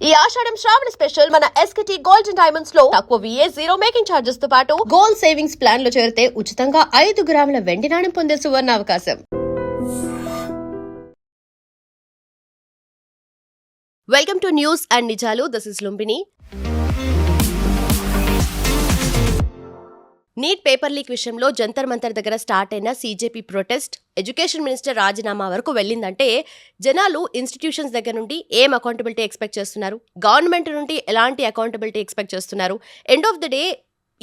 ఈ ఆషాఢం శ్రావణ స్పెషల్ మన ఎస్కేటీ gold and diamonds లో తక్కువ VA జీరో మేకింగ్ ఛార్జెస్ తో పాటు గోల్డ్ సేవింగ్స్ ప్లాన్ లో చేరితే ఉచితంగా 5 గ్రాముల వెండి నాణెం పొందే సువర్ణ అవకాశం. వెల్కమ్ టు న్యూస్ అండ్ నిజాలు. This is Lumbini. Neat paper leak విషయంలో జంతర్ మంతర్ దగ్గర స్టార్ట్ అయిన CJP ప్రొటెస్ట్ ఎడ్యుకేషన్ మినిస్టర్ రాజీనామా వరకు వెళ్ళిందంటే జనాలు ఇన్స్టిట్యూషన్స్ దగ్గర నుండి ఏం అకౌంటబిలిటీ ఎక్స్పెక్ట్ చేస్తున్నారు, గవర్నమెంట్ నుండి ఎలాంటి అకౌంటబిలిటీ ఎక్స్పెక్ట్ చేస్తున్నారు, ఎండ్ ఆఫ్ ద డే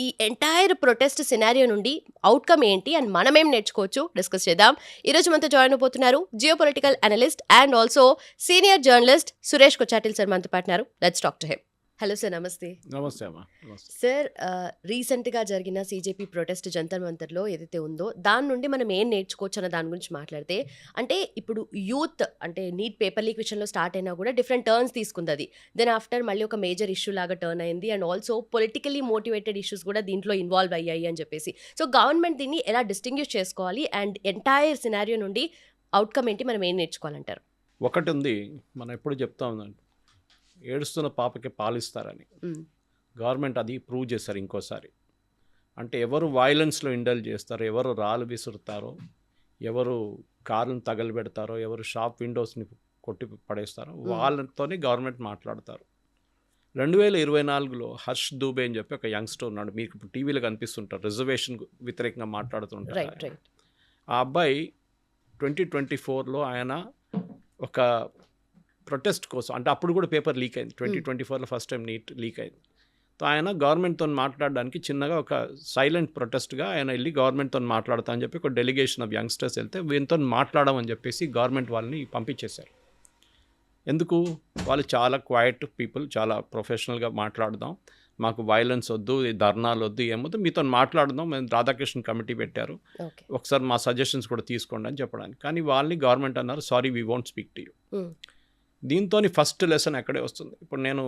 ఈ ఎంటైర్ ప్రొటెస్ట్ సినారియో నుండి అవుట్కమ్ ఏంటి అండ్ మనమేం నేర్చుకోవచ్చు డిస్కస్ చేద్దాం. ఈరోజు మనతో జాయిన్ అయిపోతున్నారు geopolitical analyst and also senior journalist Suresh Kochattil sir మనతో పాటున్నారు. Let's talk to him. Hello sir, namaste. Namaste అమ్మా. సార్, రీసెంట్గా జరిగిన CJP ప్రొటెస్ట్ జంతర్ మంతర్లో ఏదైతే ఉందో దాని నుండి మనం ఏం నేర్చుకోవచ్చు అన్న దాని గురించి మాట్లాడితే, అంటే ఇప్పుడు యూత్ అంటే నీట్ పేపర్ లీక్ విషయంలో స్టార్ట్ అయినా కూడా డిఫరెంట్ టర్న్స్ తీసుకుంది. అది దెన్ ఆఫ్టర్ మళ్ళీ ఒక మేజర్ ఇష్యూ లాగా టర్న్ అయింది and also politically motivated issues కూడా దీంట్లో ఇన్వాల్వ్ అయ్యాయి అని చెప్పేసి. సో గవర్నమెంట్ దీన్ని ఎలా డిస్టింగ్విష్ చేసుకోవాలి అండ్ ఎంటైర్ సినారియో నుండి అవుట్కమ్ ఏంటి, మనం ఏం నేర్చుకోవాలంటారు? ఒకటి ఉంది, మనం ఎప్పుడు చెప్తా ఉందండి, ఏడుస్తున్న పాపకి పాలిస్తారని. గవర్నమెంట్ అది ప్రూవ్ చేస్తారు ఇంకోసారి. అంటే ఎవరు వైలెన్స్లో ఇండల్జ్ చేస్తారో, ఎవరు రాళ్ళు విసురుతారో, ఎవరు కార్లను తగలబెడతారో, ఎవరు షాప్ విండోస్ని కొట్టి పడేస్తారో వాళ్ళతోనే గవర్నమెంట్ మాట్లాడతారు. 2024లో హర్ష్ దూబే అని చెప్పి ఒక యంగ్స్టర్ ఉన్నాడు, మీకు ఇప్పుడు టీవీలో కనిపిస్తుంటారు, రిజర్వేషన్ వ్యతిరేకంగా మాట్లాడుతుంటారు. ఆ అబ్బాయి 2024లో ఆయన ఒక ప్రొటెస్ట్ కోసం, అంటే అప్పుడు కూడా పేపర్ లీక్ అయింది, 2024లో ఫస్ట్ టైం నీట్ లీక్ అయింది. సో ఆయన గవర్నమెంట్తో మాట్లాడడానికి చిన్నగా ఒక సైలెంట్ ప్రొటెస్ట్గా ఆయన వెళ్ళి గవర్నమెంట్తో మాట్లాడతా అని చెప్పి ఒక డెలిగేషన్ ఆఫ్ యంగ్స్టర్స్ వెళ్తే వీళ్ళతో మాట్లాడమని చెప్పేసి గవర్నమెంట్ వాళ్ళని పంపించేశారు. ఎందుకు? వాళ్ళు చాలా క్వైట్ పీపుల్, చాలా ప్రొఫెషనల్గా మాట్లాడదాం, మాకు వైలెన్స్ వద్దు, ధర్నాలు వద్దు, ఏమొద్దు, మీతో మాట్లాడదాం, మేము రాధాకృష్ణ కమిటీ పెట్టారు, ఒకసారి మా సజెషన్స్ కూడా తీసుకోండి అని చెప్పడానికి. కానీ వాళ్ళని గవర్నమెంట్ అన్నారు, sorry we won't speak to you. దీంతో ఫస్ట్ లెసన్ ఎక్కడే వస్తుంది. ఇప్పుడు నేను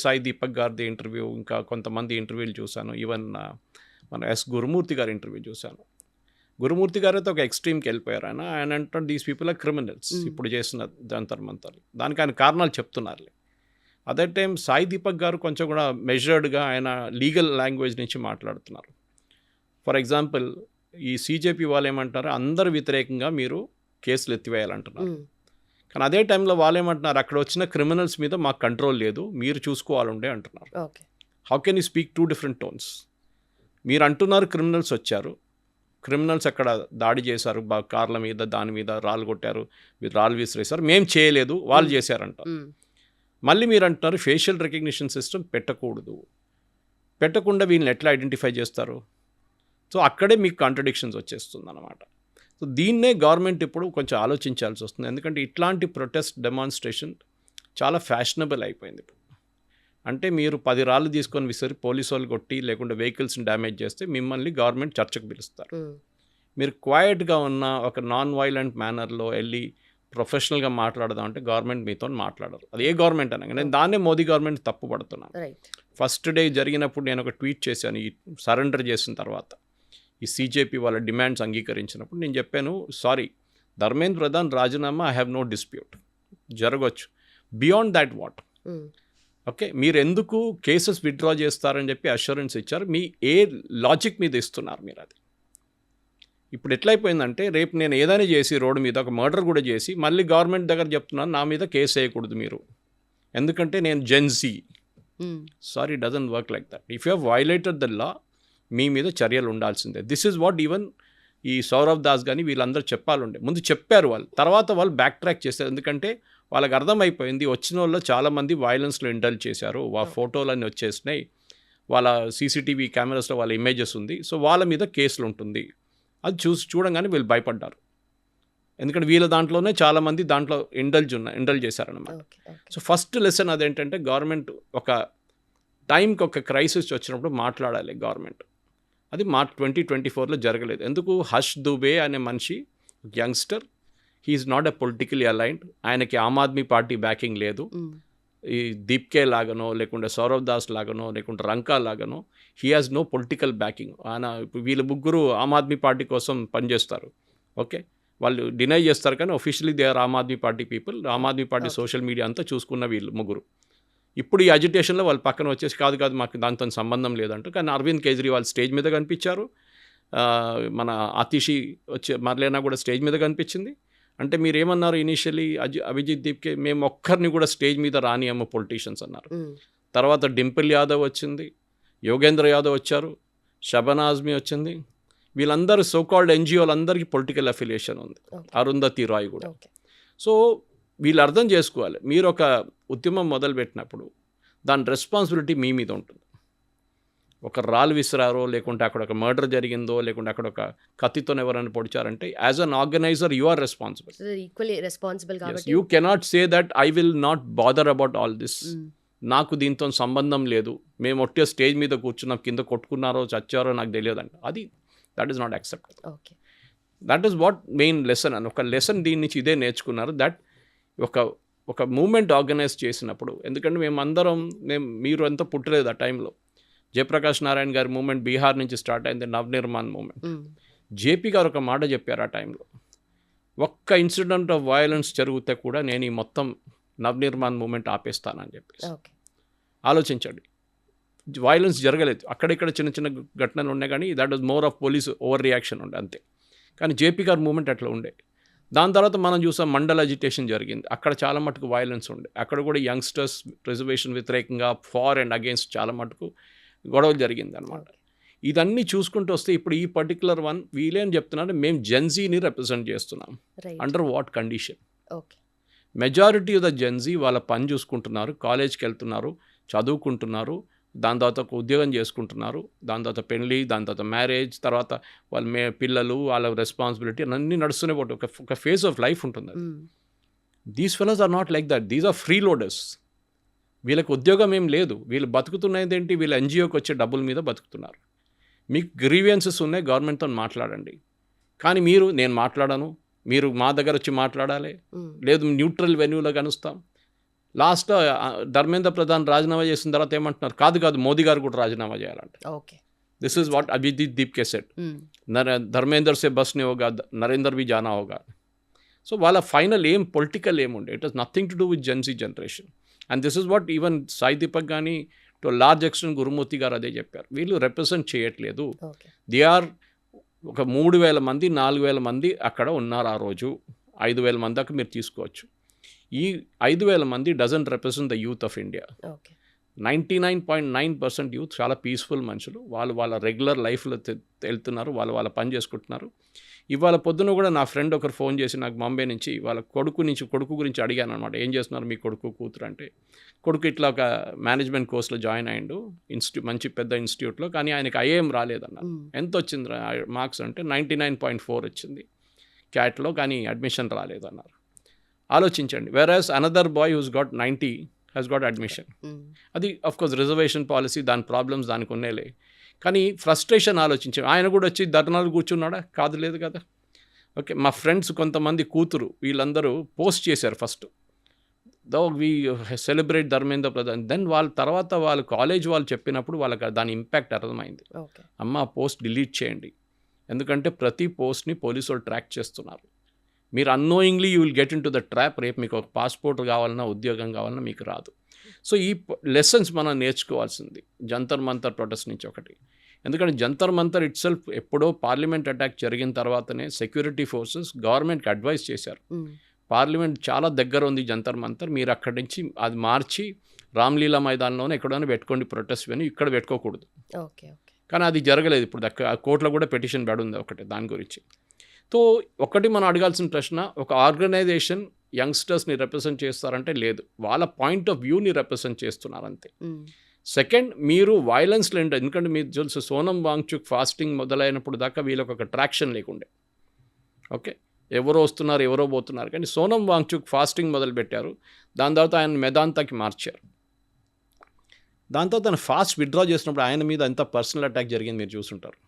సాయి దీపక్ గారిది ఇంటర్వ్యూ, ఇంకా కొంతమంది ఇంటర్వ్యూలు చూశాను, ఈవెన్ మన గురుమూర్తి గారి ఇంటర్వ్యూ చూశాను. గురుమూర్తి గారు అయితే ఒక ఎక్స్ట్రీమ్కి వెళ్ళిపోయారు. ఆయన అంటారు దీస్ పీపుల్ ఆర్ క్రిమినల్స్, ఇప్పుడు చేసిన జంతర్ మంతర్. దానికి ఆయన కారణాలు చెప్తున్నారు. అదే టైం సాయి దీపక్ గారు కొంచెం కూడా మెజర్డ్గా ఆయన లీగల్ లాంగ్వేజ్ నుంచి మాట్లాడుతున్నారు. ఫర్ ఎగ్జాంపుల్ ఈ CJP వాళ్ళు ఏమంటారు, అందరు వ్యతిరేకంగా మీరు కేసులు ఎత్తివేయాలంటున్నారు. కానీ అదే టైంలో వాళ్ళు ఏమంటున్నారు, అక్కడ వచ్చిన క్రిమినల్స్ మీద మాకు కంట్రోల్ లేదు, మీరు చూసుకోవాలండే అంటున్నారు. How can you speak 2 different tones? మీరు అంటున్నారు క్రిమినల్స్ వచ్చారు, క్రిమినల్స్ అక్కడ దాడి చేశారు, కార్ల మీద దాని మీద రాళ్ళు కొట్టారు, మీరు రాళ్ళు విసిరేశారు, మేము చేయలేదు, వాళ్ళు చేశారంట. మళ్ళీ మీరు అంటున్నారు ఫేషియల్ రికగ్నిషన్ సిస్టమ్ పెట్టకుండా వీళ్ళని ఎట్లా ఐడెంటిఫై చేస్తారు? సో అక్కడే మీకు కాంట్రడిక్షన్స్ వచ్చేస్తుంది అన్నమాట. సో దీన్నే గవర్నమెంట్ ఇప్పుడు కొంచెం ఆలోచించాల్సి వస్తుంది. ఎందుకంటే ఇట్లాంటి ప్రొటెస్ట్ డెమాన్స్ట్రేషన్ చాలా ఫ్యాషనబుల్ అయిపోయింది ఇప్పుడు. అంటే మీరు 10 రాళ్ళు తీసుకొని విసిరి పోలీసు వాళ్ళు కొట్టి లేకుంటే వెహికల్స్ని డ్యామేజ్ చేస్తే మిమ్మల్ని గవర్నమెంట్ చర్చకు పిలుస్తారు. మీరు క్వైట్గా ఉన్న ఒక నాన్ వైలెంట్ మేనర్లో వెళ్ళి ప్రొఫెషనల్గా మాట్లాడదాం అంటే గవర్నమెంట్ మీతో మాట్లాడరు. అది ఏ గవర్నమెంట్ అనగా నేను దాన్నే మోదీ గవర్నమెంట్ తప్పు పడుతున్నాను. ఫస్ట్ డే జరిగినప్పుడు నేను ఒక ట్వీట్ చేశాను, ఈ సరెండర్ చేసిన తర్వాత ఈ CJP వాళ్ళ డిమాండ్స్ అంగీకరించినప్పుడు నేను చెప్పాను, సారీ ధర్మేంద్ర ప్రధాన్ రాజీనామా ఐ హ్యావ్ నో డిస్ప్యూట్, జరగవచ్చు, బియాండ్ దాట్ వాట్ ఓకే, మీరు ఎందుకు కేసెస్ విత్డ్రా చేస్తారని చెప్పి అష్యూరెన్స్ ఇచ్చారు, మీ ఏ లాజిక్ మీద ఇస్తున్నారు మీరు? అది ఇప్పుడు ఎట్లయిపోయిందంటే రేపు నేను ఏదైనా చేసి రోడ్డు మీద ఒక మర్డర్ కూడా చేసి మళ్ళీ గవర్నమెంట్ దగ్గర చెప్తున్నాను నా మీద కేసు వేయకూడదు మీరు, ఎందుకంటే నేను gen Z. Sorry, doesn't work like that. If you have violated the law మీ మీద చర్యలు ఉండాల్సిందే. దిస్ ఈజ్ వాట్ ఈవెన్ ఈ సౌరవ్ దాస్ కానీ వీళ్ళందరూ చెప్పాలండే. ముందు చెప్పారు వాళ్ళు, తర్వాత వాళ్ళు బ్యాక్ ట్రాక్ చేశారు. ఎందుకంటే వాళ్ళకి అర్థమైపోయింది వచ్చిన వాళ్ళు చాలామంది వైలెన్స్లో ఇండల్జ్ చేశారు, ఫోటోలన్నీ వచ్చేసినాయి, వాళ్ళ CCTV కెమెరాస్లో వాళ్ళ ఇమేజెస్ ఉంది, సో వాళ్ళ మీద కేసులు ఉంటుంది. అది చూడంగానే వీళ్ళు భయపడ్డారు. ఎందుకంటే వీళ్ళ దాంట్లోనే చాలామంది దాంట్లో ఇండల్జ్ చేశారనమాట. సో ఫస్ట్ లెసన్ అదేంటంటే గవర్నమెంట్ ఒక టైంకి ఒక క్రైసిస్ వచ్చినప్పుడు మాట్లాడాలి గవర్నమెంట్. అది 2024లో జరగలేదు. ఎందుకు? హర్ష్ దూబే అనే మనిషి youngster, he's not a politically aligned, ఆయనకి ఆమ్ ఆద్మీ పార్టీ బ్యాకింగ్ లేదు. ఈ దీప్కే లాగానో లేకుంటే సౌరవ్ దాస్ లాగానో లేకుంటే రంకా లాగానో he has no political backing. ఆయన వీళ్ళ ముగ్గురు ఆమ్ ఆద్మీ పార్టీ కోసం పనిచేస్తారు. ఓకే, వాళ్ళు డినై చేస్తారు కానీ officially they are Aam Aadmi Party people. Aam Aadmi Party social media అంతా చూసుకున్న వీళ్ళు ముగ్గురు. ఇప్పుడు ఈ అజిటేషన్లో వాళ్ళు పక్కన వచ్చేసి కాదు మాకు దాంతో సంబంధం లేదంటూ. కానీ అరవింద్ కేజ్రీవాల్ స్టేజ్ మీద కనిపించారు, మన ఆతిషి వచ్చే మర్లేనా కూడా స్టేజ్ మీద కనిపించింది. అంటే మీరు ఏమన్నారు ఇనీషియలీ అభిజిత్ దీప్కే మేము ఒక్కరిని కూడా స్టేజ్ మీద రానియమ్మ పొలిటీషియన్స్ అన్నారు. తర్వాత డింపుల్ యాదవ్ వచ్చింది, యోగేంద్ర యాదవ్ వచ్చారు, షబనా ఆజ్మీ వచ్చింది. వీళ్ళందరూ సోకాల్డ్ ఎన్జిఓలందరికీ పొలిటికల్ అఫిలియేషన్ ఉంది, అరుంధతి రాయ్ కూడా. సో వీళ్ళు అర్థం చేసుకోవాలి, మీరు ఒక ఉద్యమం మొదలుపెట్టినప్పుడు దాని రెస్పాన్సిబిలిటీ మీ మీద ఉంటుంది. ఒక రాళ్ళు విసిరారో, లేకుంటే అక్కడ ఒక మర్డర్ జరిగిందో, లేకుంటే అక్కడ ఒక కత్తితో ఎవరైనా పొడిచారంటే as an organiser you are responsible. Equally responsible కాబట్టి you cannot say that I will not bother about all this, నాకు దీంతో సంబంధం లేదు, మేము ఒట్టే స్టేజ్ మీద కూర్చున్నాం, కింద కొట్టుకున్నారో చచ్చారో నాకు తెలియదంట. అది that is not acceptable. Okay, that is what main lesson అని ఒక లెసన్ దీని నుంచి ఇదే నేర్చుకున్నారు. దట్ ఒక మూమెంట్ ఆర్గనైజ్ చేసినప్పుడు, ఎందుకంటే మీరు ఎంతో పుట్టలేదు ఆ టైంలో. జయప్రకాష్ నారాయణ గారి మూమెంట్ బీహార్ నుంచి స్టార్ట్ అయింది, నవనిర్మాణ్ మూమెంట్. జేపీ గారు ఒక మాట చెప్పారు ఆ టైంలో, ఒక్క ఇన్సిడెంట్ ఆఫ్ వయలెన్స్ జరిగితే కూడా నేను ఈ మొత్తం నవనిర్మాణ్ మూమెంట్ ఆపేస్తానని చెప్పేసి. ఆలోచించండి, వయలెన్స్ జరగలేదు, అక్కడిక్కడ చిన్న చిన్న ఘటనలు ఉన్నాయి, కానీ that was more of police over reaction ఉండే అంతే. కానీ జేపీ గారి మూమెంట్ అట్లా ఉండే. దాని తర్వాత మనం చూసాం మండల్ అజిటేషన్ జరిగింది, అక్కడ చాలా మటుకు వయలెన్స్ ఉండే. అక్కడ కూడా యంగ్స్టర్స్ రిజర్వేషన్ వ్యతిరేకంగా ఫార్ అండ్ అగేన్స్ట్ చాలా మటుకు గొడవలు జరిగింది అనమాట. ఇదన్నీ చూసుకుంటూ వస్తే ఇప్పుడు ఈ పర్టికులర్ వన్ వీళ్ళేం చెప్తున్నారు, మేము జెన్జీని రిప్రజెంట్ చేస్తున్నాం. Under what condition? Majority of the Gen Z వాళ్ళ పని చూసుకుంటున్నారు, కాలేజ్కి వెళ్తున్నారు, చదువుకుంటున్నారు, దాని తర్వాత ఒక ఉద్యోగం చేసుకుంటున్నారు, దాని తర్వాత పెళ్ళి, దాని తర్వాత మ్యారేజ్, తర్వాత వాళ్ళ పిల్లలు, వాళ్ళ రెస్పాన్సిబిలిటీ అన్నీ నడుస్తూనే పోతే ఒక ఫేజ్ ఆఫ్ లైఫ్ ఉంటుంది. These fellows are not like that, these are freeloaders. వీళ్ళకి ఉద్యోగం ఏం లేదు, వీళ్ళు బతుకుతున్నది ఏంటి, వీళ్ళ ఎన్జిఓకి వచ్చే డబ్బుల మీద బతుకుతున్నారు. మీకు గ్రీవియన్సెస్ ఉన్నాయి, గవర్నమెంట్తో మాట్లాడండి. కానీ నేను మాట్లాడను, మీరు మా దగ్గర వచ్చి మాట్లాడాలి, లేదు న్యూట్రల్ వెన్యూలో కనుస్తాం. లాస్ట్ ధర్మేంద్ర ప్రధాన్ రాజీనామా చేసిన తర్వాత ఏమంటున్నారు, కాదు మోదీ గారు కూడా రాజీనామా చేయాలంట. This is what Abhijit Dipke said, Dharmender సే బస్ నే హోగా, నరేందర్ భీ జానా హోగా. సో వాళ్ళ ఫైనల్ పొలిటికల్ ఏముండే, it was nothing to do with Gen Z generation. And this is what even Sai Deepak కానీ టు లార్జ్ ఎక్స్టెంట్ గురుమూర్తి గారు అదే చెప్పారు, వీళ్ళు రిప్రజెంట్ చేయట్లేదు. దే ఆర్ ఒక 3,000 మంది 4,000 మంది అక్కడ ఉన్నారు ఆ రోజు, 5,000 మంది దాకా మీరు తీసుకోవచ్చు. ఈ 5,000 మంది doesn't represent the youth of India. 99.9% youth చాలా పీస్ఫుల్ మనుషులు, వాళ్ళ రెగ్యులర్ లైఫ్లో వెళ్తున్నారు, వాళ్ళ పని చేసుకుంటున్నారు. ఇవాళ పొద్దున కూడా నా ఫ్రెండ్ ఒకరు ఫోన్ చేసి నాకు బాంబే నుంచి వాళ్ళ కొడుకు గురించి అడిగాను అనమాట, ఏం చేస్తున్నారు మీ కొడుకు కూతురు అంటే, కొడుకు ఇట్లా ఒక మేనేజ్మెంట్ కోర్స్లో జాయిన్ అయ్యిండు, మంచి పెద్ద ఇన్స్టిట్యూట్లో, కానీ ఆయనకి ఐఏఎం రాలేదన్నారు. ఎంత వచ్చింది మార్క్స్ అంటే 99.4 వచ్చింది క్యాట్లో, కానీ అడ్మిషన్ రాలేదన్నారు. ఆలోచించండి. Whereas another boy who's got 90 has got admission. అది అఫ్కోర్స్ రిజర్వేషన్ పాలసీ, దాని ప్రాబ్లమ్స్ దానికి ఉన్నేలే, కానీ ఫ్రస్ట్రేషన్ ఆలోచించాం. ఆయన కూడా వచ్చి ధర్నాలు కూర్చున్నాడా? లేదు కదా. ఓకే, మా ఫ్రెండ్స్ కొంతమంది కూతురు వీళ్ళందరూ పోస్ట్ చేశారు first, we celebrate Dharmendra Pradhan. Then వాళ్ళ తర్వాత వాళ్ళు కాలేజ్ వాళ్ళు చెప్పినప్పుడు వాళ్ళకి దాని ఇంపాక్ట్ అర్థమైంది. అమ్మ ఆ పోస్ట్ డిలీట్ చేయండి, ఎందుకంటే ప్రతి పోస్ట్ని పోలీసు వాళ్ళు ట్రాక్ చేస్తున్నారు. మీరు annoyingly you will get into the trap. రేపు మీకు ఒక పాస్పోర్ట్ కావాలన్నా, ఉద్యోగం కావాలన్నా మీకు రాదు. సో ఈ లెసన్స్ మనం నేర్చుకోవాల్సింది జంతర్ మంతర్ ప్రొటెస్ట్ నుంచి ఒకటి. ఎందుకంటే జంతర్ మంతర్ ఇట్ సెల్ఫ్ ఎప్పుడో పార్లమెంట్ అటాక్ జరిగిన తర్వాతనే సెక్యూరిటీ ఫోర్సెస్ గవర్నమెంట్కి అడ్వైస్ చేశారు, పార్లమెంట్ చాలా దగ్గర ఉంది జంతర్ మంతర్, మీరు అక్కడి నుంచి అది మార్చి రామ్లీలా మైదానంలోనే ఎక్కడైనా పెట్టుకోండి ప్రొటెస్ట్ అని, ఇక్కడ పెట్టుకోకూడదు. కానీ అది జరగలేదు. ఇప్పుడు కోర్టులో కూడా పిటిషన్ పడుంది ఒకటి దాని గురించి. సో ఒకటి మనం అడగాల్సిన ప్రశ్న, ఒక ఆర్గనైజేషన్ యంగ్స్టర్స్ని రిప్రజెంట్ చేస్తారంటే లేదు, వాళ్ళ పాయింట్ ఆఫ్ వ్యూని రిప్రజెంట్ చేస్తున్నారు అంతే. సెకండ్, మీరు వైలెన్స్లో ఏంటో, ఎందుకంటే మీరు తెలుసు సోనం వాంగ్చుక్ ఫాస్టింగ్ మొదలైనప్పుడు దాకా వీళ్ళకి ఒక ట్రాక్షన్ లేకుండే. ఓకే, ఎవరో వస్తున్నారు ఎవరో పోతున్నారు, కానీ సోనం వాంగ్చుక్ ఫాస్టింగ్ మొదలుపెట్టారు, దాని తర్వాత ఆయన మెదాంతాకి మార్చారు. దాని తర్వాత ఆయన ఫాస్ట్ విత్డ్రా చేసినప్పుడు ఆయన మీద ఎంత పర్సనల్ అటాక్ జరిగింది మీరు చూసుంటారు.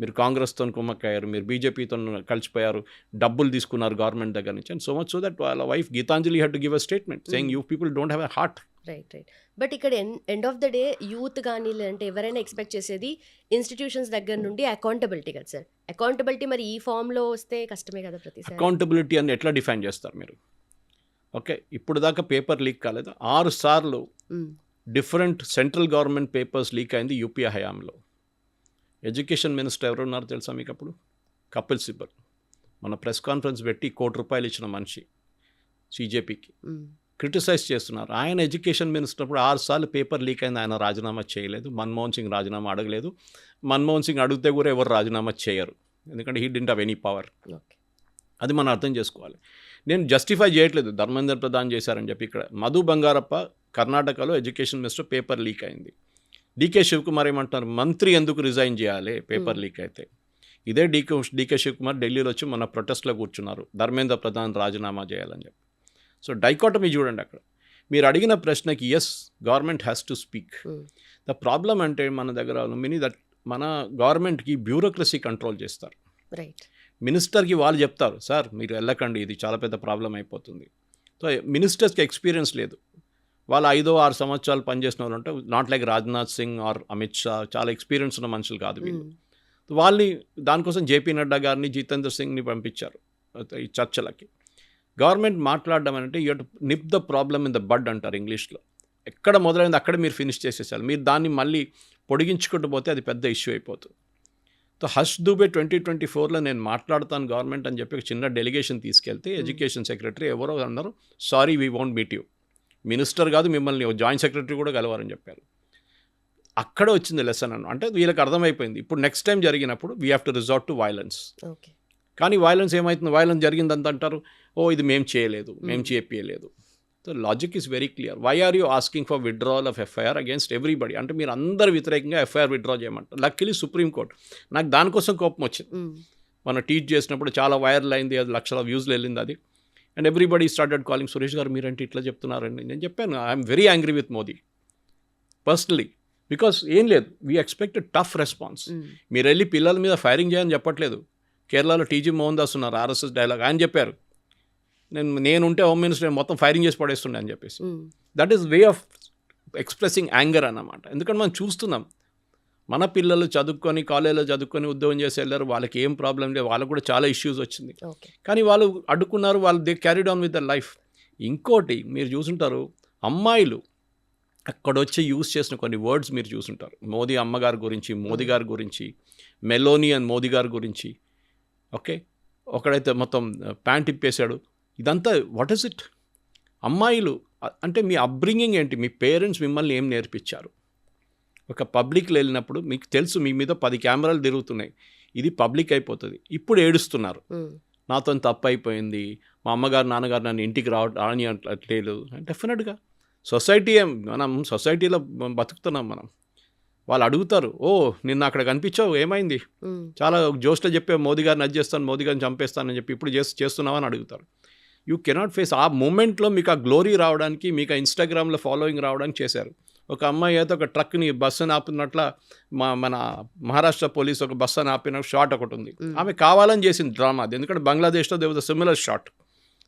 మీరు కాంగ్రెస్తో కుమ్మక్కయ్యారు, మీరు బీజేపీతో కలిసిపోయారు, డబ్బులు తీసుకున్నారు గవర్నమెంట్ దగ్గర నుంచి. And so much so that వాళ్ళ wife Geetanjali had to give a statement saying you people don't have a heart. Right. But ఇక్కడ end of the day youth కానీ లేదంటే ఎవరైనా ఎక్స్పెక్ట్ చేసేది ఇన్స్టిట్యూషన్స్ దగ్గర నుండి అకౌంటబిలిటీ కదా సార్. అకౌంటబిలిటీ మరి ఈ ఫామ్లో వస్తే కష్టమే కదా ప్రతిసారి. అకౌంటబిలిటీ అని ఎట్లా డిఫైన్ చేస్తారు మీరు? ఓకే, ఇప్పుడు దాకా పేపర్ లీక్ కాలేదు, 6 సార్లు different central government papers leak అయింది యూపీఏ హయాంలో. ఎడ్యుకేషన్ మినిస్టర్ ఎవరున్నారు తెలుసా మీకు అప్పుడు? కపిల్ సిబల్. మన ప్రెస్ కాన్ఫరెన్స్ పెట్టి ₹1 కోటి ఇచ్చిన మనిషి సీజేపీకి క్రిటిసైజ్ చేస్తున్నారు. ఆయన ఎడ్యుకేషన్ మినిస్టర్ అప్పుడు 6 సార్లు పేపర్ లీక్ అయింది, ఆయన రాజీనామా చేయలేదు. మన్మోహన్ సింగ్ రాజీనామా అడగలేదు. మన్మోహన్ సింగ్ అడిగితే కూడా ఎవరు రాజీనామా చేయరు, ఎందుకంటే he didn't have any power. అది మనం అర్థం చేసుకోవాలి. నేను జస్టిఫై చేయట్లేదు ధర్మేంద్ర ప్రధాన్ చేశారని చెప్పి. ఇక్కడ మధు బంగారప్ప కర్ణాటకలో ఎడ్యుకేషన్ మినిస్టర్, పేపర్ లీక్ అయింది. డీకే శివకుమార్ ఏమంటున్నారు, మంత్రి ఎందుకు రిజైన్ చేయాలి పేపర్ లీక్ అయితే? ఇదే డీకే శివకుమార్ ఢిల్లీలో వచ్చి మన ప్రొటెస్ట్లో కూర్చున్నారు, ధర్మేంద్ర ప్రధాన్ రాజీనామా చేయాలని చెప్పి. సో డైకాటమీ చూడండి అక్కడ. మీరు అడిగిన ప్రశ్నకి yes, government has to speak. The problem అంటే మన దగ్గర దట్ మన గవర్నమెంట్కి బ్యూరోక్రసీ కంట్రోల్ చేస్తారు. రైట్. మినిస్టర్కి వాళ్ళు చెప్తారు, సార్ మీరు వెళ్ళకండి, ఇది చాలా పెద్ద ప్రాబ్లం అయిపోతుంది. సో మినిస్టర్స్కి ఎక్స్పీరియన్స్ లేదు. వాళ్ళు 5-6 సంవత్సరాలు పనిచేసిన వాళ్ళు ఉంటే, not like Rajnath Singh or Amit Shah, చాలా ఎక్స్పీరియన్స్ ఉన్న మనుషులు కాదు వీళ్ళు. వాళ్ళని దానికోసం జేపీ నడ్డా గారిని, జితేంద్ర సింగ్ని పంపించారు ఈ చర్చలకి. గవర్నమెంట్ మాట్లాడడం అంటే you to nip the problem in the bud అంటారు ఇంగ్లీష్లో. ఎక్కడ మొదలైంది అక్కడ మీరు ఫినిష్ చేసేసారు. మీరు దాన్ని మళ్ళీ పొడిగించుకుంటూ పోతే అది పెద్ద ఇష్యూ అయిపోతుంది. సో హర్ష్ దూబే 2024లో నేను మాట్లాడుతాను గవర్నమెంట్ అని చెప్పి ఒక చిన్న డెలిగేషన్ తీసుకెళ్తే ఎడ్యుకేషన్ సెక్రటరీ ఎవరో అన్నారు, sorry we won't meet you. Minister కాదు, మిమ్మల్ని జాయింట్ సెక్రటరీ కూడా కలవారని చెప్పారు. అక్కడ వచ్చింది లెసన్ అంటే వీళ్ళకి అర్థమైపోయింది, ఇప్పుడు నెక్స్ట్ టైం జరిగినప్పుడు we have to resort to violence. కానీ వైలెన్స్ ఏమవుతుంది, వైలెన్స్ జరిగిందంత అంటారు, ఓ ఇది మేము చేయలేదు, మేము చేపియలేదు. So logic is very clear. Why are you asking for withdrawal of FIR against everybody? అంటే మీరు అందరు వ్యతిరేకంగా ఎఫ్ఐఆర్ విత్డ్రా చేయమంటారు. లక్కీలీ సుప్రీంకోర్టు, నాకు దానికోసం కోపం వచ్చింది. మనం టీచ్ చేసినప్పుడు చాలా వైరల్ అయింది, అది లక్షల వ్యూస్లో వెళ్ళింది అది. And everybody started calling, Suresh గారు మీరంటే ఇట్లా చెప్తున్నారండి. నేను చెప్పాను, I'm very angry with Modi personally, because ఏం లేదు, వీ ఎక్స్పెక్ట్ టఫ్ రెస్పాన్స్. మీరు వెళ్ళి పిల్లల మీద ఫైరింగ్ చేయని చెప్పట్లేదు. కేరళలో టీజీ మోహన్ దాస్ ఉన్నారు, ఆర్ఎస్ఎస్ డైలాగ్, ఆయన చెప్పారు, నేనుంటే హోమ్ మినిస్టర్ మొత్తం ఫైరింగ్ చేసి పడేస్తుండే అని చెప్పేసి. That is way of expressing anger అన్నమాట. ఎందుకంటే మనం చూస్తున్నాం, మన పిల్లలు చదువుకొని కాలేజీలో చదువుకొని ఉద్యోగం చేసి వెళ్ళారు, వాళ్ళకి ఏం ప్రాబ్లం లేదు, వాళ్ళకు కూడా చాలా ఇష్యూస్ వచ్చింది, కానీ వాళ్ళు అడ్డుకున్నారు, వాళ్ళు they carried on with the life. ఇంకోటి మీరు చూసుంటారు, అమ్మాయిలు అక్కడ వచ్చి యూజ్ చేసిన కొన్ని వర్డ్స్ మీరు చూసుంటారు, మోదీ అమ్మగారి గురించి, మోదీ గారి గురించి, మెలోనీ అండ్ మోదీ గారి గురించి. ఓకే, ఒకడైతే మొత్తం ప్యాంట్ ఇప్పేశాడు. ఇదంతా వాట్ ఈస్ ఇట్? అమ్మాయిలు అంటే మీ అప్బ్రింగింగ్ ఏంటి? మీ పేరెంట్స్ మిమ్మల్ని ఏం నేర్పించారు? ఒక పబ్లిక్లో వెళ్ళినప్పుడు మీకు తెలుసు మీ మీద 10 కెమెరాలు తిరుగుతున్నాయి, ఇది పబ్లిక్ అయిపోతుంది, ఇప్పుడు ఏడుస్తున్నారు, నాతో తప్పు అయిపోయింది, మా అమ్మగారు నాన్నగారు నన్ను ఇంటికి రాని అట్లేదు. డెఫినెట్గా మనం సొసైటీలో బతుకుతున్నాం మనం. వాళ్ళు అడుగుతారు, ఓ నిన్న అక్కడ కనిపించావు, ఏమైంది, చాలా జోష్లో చెప్పే మోదీ గారిని అది చేస్తాను, మోదీ గారిని చంపేస్తానని చెప్పి ఇప్పుడు చేస్తున్నావు అని అడుగుతారు. You cannot face. ఆ మూమెంట్లో మీకు ఆ గ్లోరీ రావడానికి, మీకు ఆ ఇన్స్టాగ్రామ్లో ఫాలోయింగ్ రావడానికి చేశారు. ఒక అమ్మాయి అయితే ఒక ట్రక్ని బస్సుని ఆపినట్ల మన మహారాష్ట్ర పోలీస్ ఒక బస్సుని ఆపిన షాట్ ఒకటి ఉంది, ఆమె కావాలని చేసింది డ్రామా అది. ఎందుకంటే బంగ్లాదేశ్లో there was a similar shot.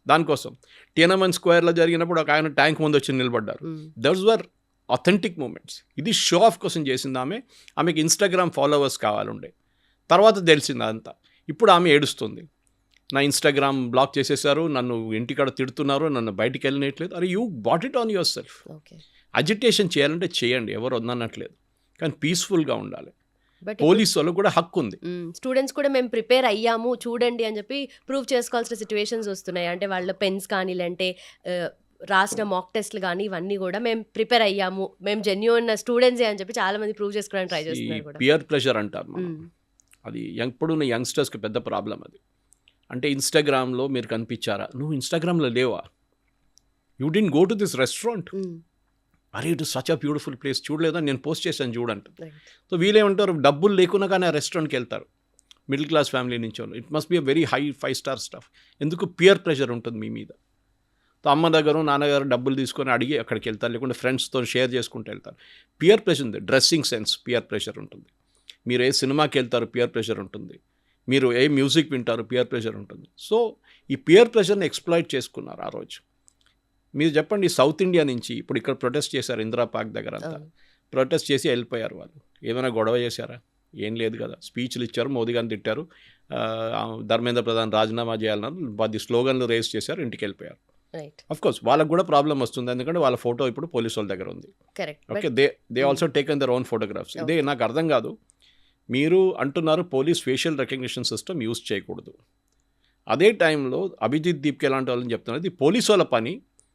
దానికోసం టియనమెన్ స్క్వేర్లో జరిగినప్పుడు ఒక ఆయన ట్యాంక్ ముందు వచ్చి నిలబడ్డారు. Those were authentic moments. ఇది షో ఆఫ్ కోసం చేసింది ఆమె. ఆమెకి ఇన్స్టాగ్రామ్ ఫాలోవర్స్ కావాలండే. తర్వాత తెలిసింది అదంతా. ఇప్పుడు ఆమె ఏడుస్తుంది, నా ఇన్స్టాగ్రామ్ బ్లాక్ చేసేసారు, నన్ను ఇంటికాడ తిడుతున్నారు, నన్ను బయటికి వెళ్ళినట్లేదు. అరే you bought it on your self. Agitation చేయాలంటే చేయండి, ఎవరు వద్దనట్లేదు, కానీ పీస్ఫుల్గా ఉండాలి. పోలీసు వాళ్ళకు కూడా హక్కు ఉంది. స్టూడెంట్స్ కూడా మేము ప్రిపేర్ అయ్యాము చూడండి అని చెప్పి ప్రూవ్ చేసుకోవాల్సిన సిచ్యువేషన్స్ వస్తున్నాయి. అంటే వాళ్ళ పెన్స్ కానీ, లేదంటే రాసిన మాక్ టెస్ట్లు కానీ, ఇవన్నీ కూడా మేము ప్రిపేర్ అయ్యాము, మేము జెన్యూన్ స్టూడెంట్సే అని చెప్పి చాలా మంది ప్రూవ్ చేసుకోవడానికి ట్రై చేస్తున్నారు. పియర్ ప్రెషర్ అంటారు మనం. అది ఎప్పుడున్న యంగ్స్టర్స్కి పెద్ద ప్రాబ్లం అది. అంటే ఇన్స్టాగ్రామ్లో మీరు కనిపించారా, నువ్వు ఇన్స్టాగ్రామ్లో లేవా, you didn't go to this restaurant, అరే it is such a beautiful place, చూడలేదా, నేను పోస్ట్ చేశాను చూడంట. సో వీళ్ళేమంటారు, డబ్బులు లేకున్నా కానీ ఆ రెస్టారెంట్కి వెళ్తారు, మిడిల్ క్లాస్ ఫ్యామిలీ నుంచి. It must be a very high 5-star stuff. ఎందుకు? పియర్ ప్రెషర్ ఉంటుంది మీ మీద. సో అమ్మ దగ్గర నాన్నగారు డబ్బులు తీసుకొని అడిగి అక్కడికి వెళ్తారు, లేకుంటే ఫ్రెండ్స్తో షేర్ చేసుకుంటూ వెళ్తారు. పియర్ ప్రెషర్ ఉంది. డ్రెస్సింగ్ సెన్స్ పియర్ ప్రెషర్ ఉంటుంది. మీరు ఏ సినిమాకి వెళ్తారు, పియర్ ప్రెషర్ ఉంటుంది. మీరు ఏ మ్యూజిక్ వింటారు, పియర్ ప్రెషర్ ఉంటుంది. సో ఈ పియర్ ప్రెషర్ని ఎక్స్ప్లాయిట్ చేసుకున్నారు ఆ రోజు. మీరు చెప్పండి, సౌత్ ఇండియా నుంచి ఇప్పుడు ఇక్కడ ప్రొటెస్ట్ చేశారు, ఇందిరా పార్క్ దగ్గర అంతా ప్రొటెస్ట్ చేసి వెళ్ళిపోయారు. వాళ్ళు ఏమైనా గొడవ చేశారా? ఏం లేదు కదా. స్పీచ్లు ఇచ్చారు, మోదీ గారిని తిట్టారు, ధర్మేంద్ర ప్రధాన్ రాజీనామా చేయాలన్నారు, 10 స్లోగన్లు రేస్ చేశారు, ఇంటికి వెళ్ళిపోయారు. రైట్. అఫ్ కోర్స్ వాళ్ళకు కూడా ప్రాబ్లం వస్తుంది, ఎందుకంటే వాళ్ళ ఫోటో ఇప్పుడు పోలీసు వాళ్ళ దగ్గర ఉంది. Correct. Okay, they also taken their own photographs. ఇదే నాకు అర్థం కాదు, మీరు అంటున్నారు police facial recognition system use చేయకూడదు, అదే టైంలో అభిజిత్ దీప్కే లాంటి వాళ్ళని చెప్తున్నారు ఇది పోలీసు వాళ్ళ పని,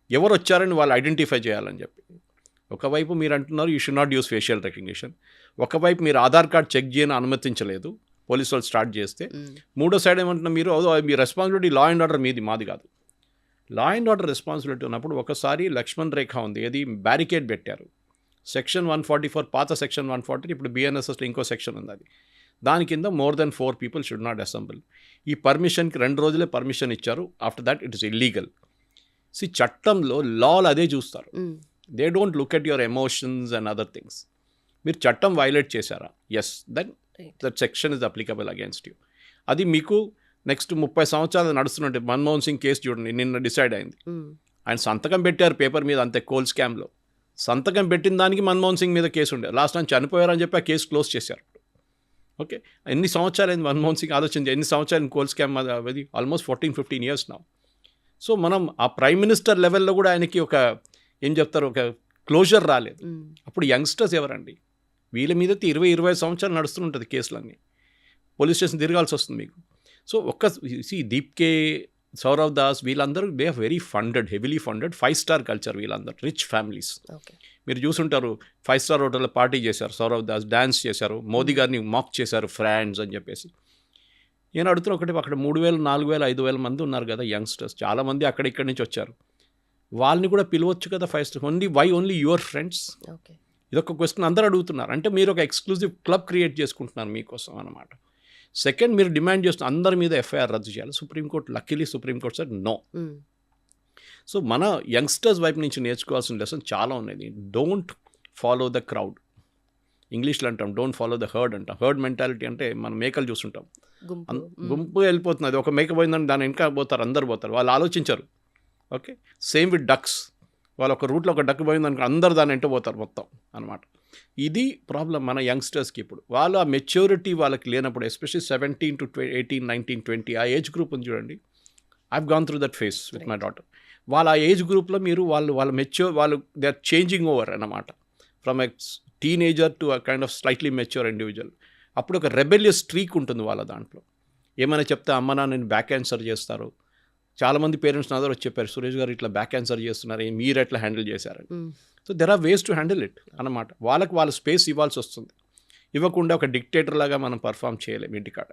ఎవరు వచ్చారని వాళ్ళు ఐడెంటిఫై చేయాలని చెప్పి. ఒకవైపు మీరు అంటున్నారు you should not use facial recognition, ఒకవైపు మీరు ఆధార్ కార్డ్ చెక్ చేయని అనుమతించలేదు పోలీసు వాళ్ళు స్టార్ట్ చేస్తే, మూడో సైడ్ ఏమంటున్నారు మీరు మీ రెస్పాన్సిబిలిటీ లా అండ్ ఆర్డర్ మీది, మాది కాదు. లా అండ్ ఆర్డర్ రెస్పాన్సిబిలిటీ ఉన్నప్పుడు ఒకసారి లక్ష్మణ్ రేఖ ఉంది, అది బ్యారికేడ్ పెట్టారు, సెక్షన్ 144 పాత సెక్షన్ 140, ఇప్పుడు బిఎన్ఎస్ఎస్లో ఇంకో సెక్షన్ ఉంది, అది దాని కింద more than 4 people should not assemble. ఈ పర్మిషన్కి 2 రోజులే పర్మిషన్ ఇచ్చారు, after that it is illegal. చట్టంలో లాలు అదే చూస్తారు, they don't look at your emotions and other things. మీరు చట్టం వైలేట్ చేశారా, yes then that section is applicable against you. అది మీకు నెక్స్ట్ 30 సంవత్సరాలు నడుస్తున్నట్టు మన్మోహన్ సింగ్ కేసు చూడండి, నిన్న డిసైడ్ అయింది. ఆయన సంతకం పెట్టారు పేపర్ మీద, అంతే కోల్ స్కామ్లో సంతకం పెట్టిన దానికి మన్మోహన్ సింగ్ మీద కేసు ఉండే, లాస్ట్ టైం చనిపోయారని చెప్పి ఆ కేసు క్లోజ్ చేశారు. ఓకే, ఎన్ని సంవత్సరాలు అయింది మన్మోహన్ సింగ్, ఆలోచించి ఎన్ని సంవత్సరాలు కోల్ స్కామ్ అది ఆల్మోస్ట్ 14-15 years now. సో మనం ఆ ప్రైమ్ మినిస్టర్ లెవెల్లో కూడా ఆయనకి ఒక ఏం చెప్తారు, ఒక క్లోజర్ రాలేదు. అప్పుడు యంగ్స్టర్స్ ఎవరండి, వీళ్ళ మీద 20-25 సంవత్సరాలు నడుస్తుంటుంది కేసులన్నీ, పోలీస్ స్టేషన్ తిరగాల్సి వస్తుంది మీకు. సో దీప్కే, సౌరవ్ దాస్, వీళ్ళందరూ they are very funded, heavily funded, 5-star culture, వీళ్ళందరూ రిచ్ ఫ్యామిలీస్. మీరు చూసుంటారు 5-star హోటల్లో పార్టీ చేశారు సౌరవ్ దాస్, డ్యాన్స్ చేశారు, మోదీ గారిని మాక్ చేశారు ఫ్రాండ్స్ అని చెప్పేసి. నేను అడుగుతున్నా ఒకటి, అక్కడ 3,000, 4,000, 5,000 మంది ఉన్నారు కదా యంగ్స్టర్స్, చాలామంది ఇక్కడి నుంచి వచ్చారు, వాళ్ళని కూడా పిలవచ్చు కదా 5-star, ఓన్లీ యువర్ ఫ్రెండ్స్. ఇదొక క్వశ్చన్ అందరూ అడుగుతున్నారు, అంటే మీరు ఒక ఎక్స్క్లూజివ్ క్లబ్ క్రియేట్ చేసుకుంటున్నారు మీకోసం అన్నమాట. సెకండ్, మీరు డిమాండ్ చేస్తున్న అందరి మీద ఎఫ్ఐఆర్ రద్దు చేయాలి, Supreme Court luckily Supreme Court sir no. So మన యంగ్స్టర్స్ వైపు నుంచి నేర్చుకోవాల్సిన లెసన్ చాలా ఉన్నాయి. డోంట్ ఫాలో ద క్రౌడ్, ఇంగ్లీష్లో అంటాం డోంట్ ఫాలో ద హర్డ్ అంటాం. హర్డ్ మెంటాలిటీ అంటే మనం మేకలు చూస్తుంటాం, గుంపు వెళ్ళిపోతుంది, అది ఒక మేక పోయిందని దాని వెనక పోతారు, అందరు పోతారు, వాళ్ళు ఆలోచించరు. ఓకే, సేమ్ విత్ డక్స్, వాళ్ళు ఒక రూట్లో ఒక డక్ పోయిందనుకో అందరు దాని వెంట పోతారు మొత్తం అనమాట. ఇది ప్రాబ్లం మన యంగ్స్టర్స్కి. ఇప్పుడు వాళ్ళ ఆ మెచ్యూరిటీ వాళ్ళకి లేనప్పుడు, ఎస్పెషల్లీ 17 to 18, 19, 20 ఆ ఏజ్ గ్రూప్ ఉంది చూడండి, I've gone through that face with my daughter. వాళ్ళ ఆ ఏజ్ గ్రూప్లో మీరు వాళ్ళు దే ఆర్ చేంజింగ్ ఓవర్ అన్నమాట, from a teenager to a kind of slightly mature individual. అప్పుడు ఒక రెబెలియస్ స్ట్రీక్ ఉంటుంది వాళ్ళ దాంట్లో, ఏమైనా చెప్తే అమ్మ నాన్న బ్యాక్ ఆన్సర్ చేస్తారు. చాలామంది పేరెంట్స్ నా దగ్గర వచ్చి చెప్పారు, సురేష్ గారు ఇట్లా బ్యాక్ ఆన్సర్ చేస్తున్నారు, మీరు ఎట్లా హ్యాండిల్ చేశారని. So there are ways to handle it అన్నమాట. వాళ్ళ స్పేస్ ఇవ్వాల్సి వస్తుంది, ఇవ్వకుండా ఒక డిక్టేటర్ లాగా మనం పర్ఫామ్ చేయలేము ఇంటికాడ.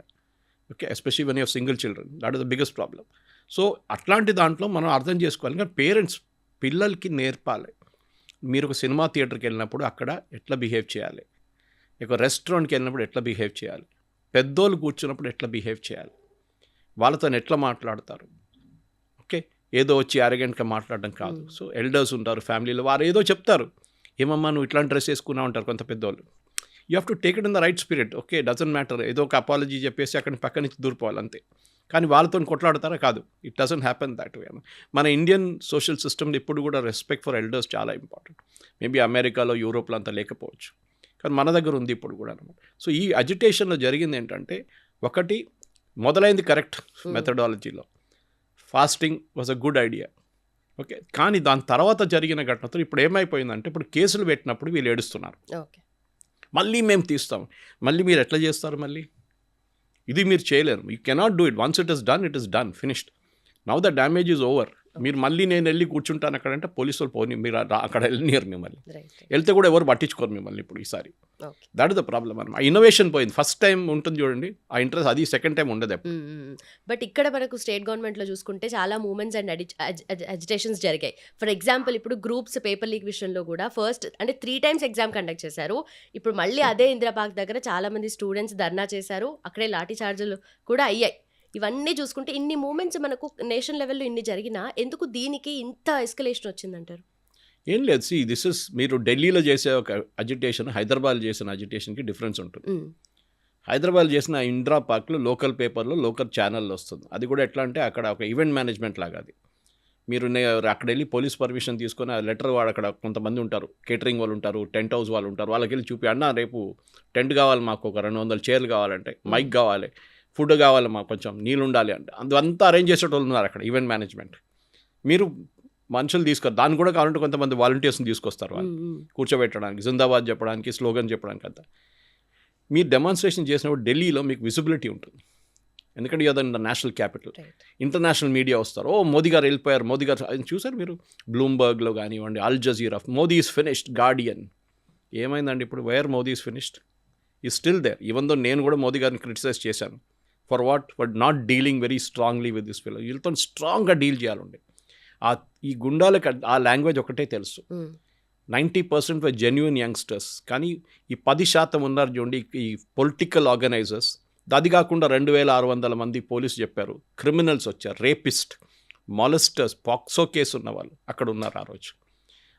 Okay, especially when you have single children, that is the biggest problem. So అట్లాంటి దాంట్లో మనం అర్థం చేసుకోవాలి, కానీ పేరెంట్స్ పిల్లలకి నేర్పాలి. మీరు ఒక సినిమా థియేటర్కి వెళ్ళినప్పుడు అక్కడ ఎట్లా బిహేవ్ చేయాలి, ఒక రెస్టారెంట్కి వెళ్ళినప్పుడు ఎట్లా బిహేవ్ చేయాలి, పెద్దోళ్ళు కూర్చున్నప్పుడు ఎట్లా బిహేవ్ చేయాలి, వాళ్ళతో ఎట్లా మాట్లాడతారు. ఓకే, ఏదో వచ్చి అరగెంట్గా మాట్లాడడం కాదు. సో ఎల్డర్స్ ఉంటారు ఫ్యామిలీలో, వారు ఏదో చెప్తారు, ఏమమ్మా నువ్వు ఇట్లాంటి డ్రెస్ వేసుకున్నావు అంటారు కొంత పెద్దోళ్ళు. You have to take it in the right spirit. Okay, doesn't matter, ఏదో ఒక అపాలజీ చెప్పేసి అక్కడి పక్క నుంచి దూరిపోవాలి అంతే. కానీ వాళ్ళతో కొట్లాడతారా, కాదు, it doesn't happen that way. మన ఇండియన్ సోషల్ సిస్టమ్ ఇప్పుడు కూడా రెస్పెక్ట్ ఫర్ ఎల్డర్స్ చాలా ఇంపార్టెంట్. మేబీ అమెరికాలో, యూరోప్లో అంతా లేకపోవచ్చు, కానీ మన దగ్గర ఉంది ఇప్పుడు కూడా అనమాట. సో ఈ అజిటేషన్లో జరిగింది ఏంటంటే, ఒకటి మొదలైంది కరెక్ట్ మెథడాలజీలో, fasting was a good idea. Okay, కానీ దాని తర్వాత జరిగిన ఘటనతో ఇప్పుడు ఏమైపోయిందంటే, ఇప్పుడు కేసులు పెట్టినప్పుడు వీళ్ళు ఏడుస్తున్నారు, మళ్ళీ మేము తీస్తాం, మళ్ళీ మీరు ఎట్లా చేస్తారు, మళ్ళీ ఇది మీరు చేయలేరు, you cannot do it. Once it is done, finished, now the damage is over. మీరు మళ్ళీ నేను వెళ్ళి కూర్చుంటాను అక్కడంటే పోలీసు వాళ్ళు పోనీ, మీరు అక్కడ వెళ్ళనియరు మిమ్మల్ని, వెళ్తే కూడా ఎవరు పట్టించుకోరు మిమ్మల్ని ఇప్పుడు ఈసారి. దట్ ఇస్ ద ప్రాబ్లమ్ అనమాట. ఇన్నోవేషన్ పోయింది, ఫస్ట్ టైం ఉంటుంది చూడండి ఆ ఇంట్రెస్ట్, అది సెకండ్ టైం ఉండదు. బట్ ఇక్కడ మనకు స్టేట్ గవర్నమెంట్లో చూసుకుంటే చాలా మూవ్మెంట్స్ అండ్ అజిటేషన్స్ జరిగాయి. ఫర్ ఎగ్జాంపుల్, ఇప్పుడు గ్రూప్స్ పేపర్ లీక్ విషయంలో కూడా ఫస్ట్ అంటే 3 times ఎగ్జామ్ కండక్ట్ చేశారు. ఇప్పుడు మళ్ళీ అదే ఇందిరాబాగ్ దగ్గర చాలా మంది స్టూడెంట్స్ ధర్నా చేశారు, అక్కడే లాఠీ చార్జీలు కూడా అయ్యాయి. ఇవన్నీ చూసుకుంటే ఇన్ని మూమెంట్స్ మనకు నేషన్ లెవెల్లో ఇన్ని జరిగినా ఎందుకు దీనికి ఇంత ఎస్కలేషన్ వచ్చిందంటారు? ఏం లేదు, దిస్ ఇస్, మీరు ఢిల్లీలో చేసే ఒక అజిటేషన్, హైదరాబాద్ చేసిన అజిటేషన్కి డిఫరెన్స్ ఉంటుంది. హైదరాబాద్ చేసిన ఇందిరా పార్క్లో లోకల్ పేపర్లో, లోకల్ ఛానల్లో వస్తుంది. అది కూడా ఎట్లా అంటే అక్కడ ఒక ఈవెంట్ మేనేజ్మెంట్ లాగా. అది మీరు అక్కడ వెళ్ళి పోలీస్ పర్మిషన్ తీసుకొని ఆ లెటర్, వాడు అక్కడ కొంతమంది ఉంటారు, కేటరింగ్ వాళ్ళు ఉంటారు, టెంట్ హౌస్ వాళ్ళు ఉంటారు, వాళ్ళకి వెళ్ళి చూపి, అన్న రేపు టెంట్ కావాలి మాకు, ఒక 200 చైర్లు కావాలంటే, మైక్ కావాలి, ఫుడ్ కావాలి మాకు, కొంచెం నీళ్ళు ఉండాలి అంటే, అంతా అరేంజ్ చేసేటోళ్ళు ఉన్నారు అక్కడ ఈవెంట్ మేనేజ్మెంట్. మీరు మనుషులు దాన్ని కూడా కావాలంటే కొంతమంది వాలంటీర్స్ని తీసుకొస్తారు వాళ్ళు కూర్చోబెట్టడానికి, జిందాబాద్ చెప్పడానికి, స్లోగన్ చెప్పడానికి అంతా. మీరు డెమాన్స్ట్రేషన్ చేసినప్పుడు ఢిల్లీలో మీకు విజిబిలిటీ ఉంటుంది, ఎందుకంటే ఇదంతా నేషనల్ క్యాపిటల్. ఇంటర్నేషనల్ మీడియా వస్తారు, మోదీ గారు వెళ్ళిపోయారు, మోదీ గారు చూసారు మీరు బ్లూంబర్గ్లో కానివ్వండి, Al Jazeera, Modi is finished, Guardian. ఏమైందండి ఇప్పుడు? Where Modi is finished? He still there. Even though నేను కూడా మోదీ గారిని క్రిటిసైజ్ చేశాను. ఫర్ నాట్ డీలింగ్ వెరీ స్ట్రాంగ్లీ విత్ దిస్ ఫెలో. వీళ్ళతో స్ట్రాంగ్గా డీల్ చేయాలండి. ఈ గుండాలకు ఆ లాంగ్వేజ్ ఒకటే తెలుసు. 90% వర్ జెన్యున్ యంగ్స్టర్స్. కానీ ఈ 10% ఉన్నారు చూడండి ఈ పొలిటికల్ ఆర్గనైజర్స్. అది కాకుండా 2600 మంది పోలీసు చెప్పారు, క్రిమినల్స్ వచ్చారు, రేపిస్ట్, మాలెస్టర్స్, పాక్సో కేసు ఉన్న వాళ్ళు అక్కడ ఉన్నారు ఆ రోజు.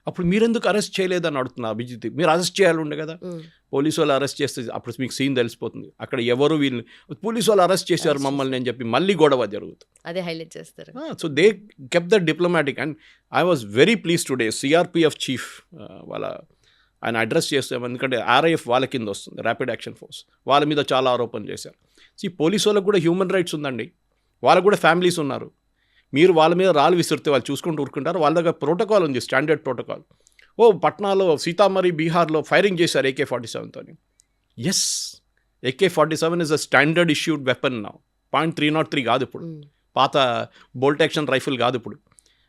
అప్పుడు మీరెందుకు అరెస్ట్ చేయలేదని అడుగుతున్నారు అభిజిత్. మీరు అరెస్ట్ చేయాలి ఉండే కదా. పోలీసు వాళ్ళు అరెస్ట్ చేస్తే అప్పుడు మీకు సీన్ తెలిసిపోతుంది. అక్కడ ఎవరు వీళ్ళు పోలీసు వాళ్ళు అరెస్ట్ చేశారు మమ్మల్ని అని చెప్పి మళ్ళీ గొడవ జరుగుతుంది. అదే హైలైట్ చేస్తారు. So they కెప్ the diplomatic. And I was very please today CRPF chief ఆయన అడ్రస్ చేస్తాం, ఎందుకంటే ఆర్ఐఎఫ్ వాళ్ళ కింద వస్తుంది, ర్యాపిడ్ యాక్షన్ ఫోర్స్. వాళ్ళ మీద చాలా ఆరోపణలు చేశారు. ఈ పోలీసు వాళ్ళకు కూడా హ్యూమన్ రైట్స్ ఉందండి, వాళ్ళకు కూడా ఫ్యామిలీస్ ఉన్నారు. మీరు వాళ్ళ మీద రాళ్ళు విసిరితే వాళ్ళు చూసుకుంటూ ఊరుకుంటారు. వాళ్ళ దగ్గర ప్రోటోకాల్ ఉంది, స్టాండర్డ్ ప్రోటోకాల్. పట్నాలో, సీతామఢీ, బీహార్లో ఫైరింగ్ చేశారు AK-47తో. Yes, AK-47 is a standard issued weapon నా. .303 కాదు ఇప్పుడు, పాత బోల్ట్ యాక్షన్ రైఫిల్ కాదు ఇప్పుడు.